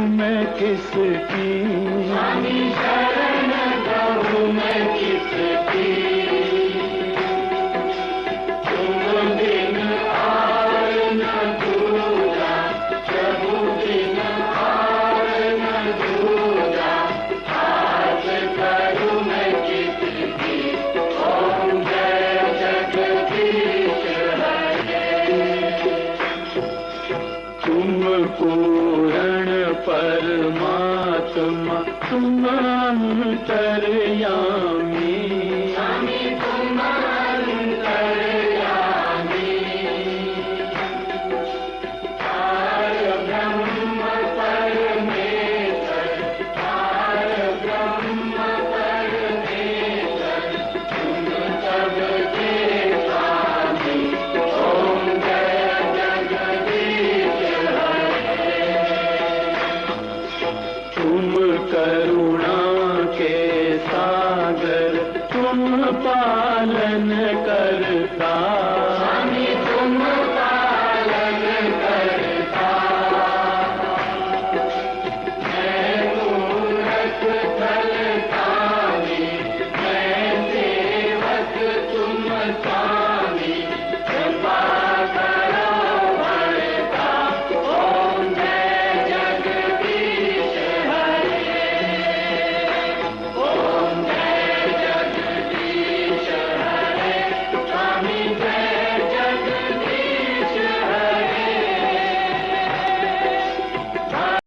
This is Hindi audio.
मैं किसकी, स्वामी शरण कहूँ मैं किसकी। तुम बिन और न दूजा, प्रभु बिन और न दूजा, हाथ करूँ मैं किसकी। ओम जय जगदीश हरे। तुम पूर्ण परमात्मा, तुम अंतर्यामी, स्वामी तुम अंतर्यामी। पार ब्रह्म परमेश्वर, पार ब्रह्म परमेश्वर, तुम सबके स्वामी। ओम जय जगदीश हरे। तुम करुणा के सागर, तुम पालन करता, स्वामी तुम पालन करता। मैं मूरख फलदानी, मैं सेवक तुम सा।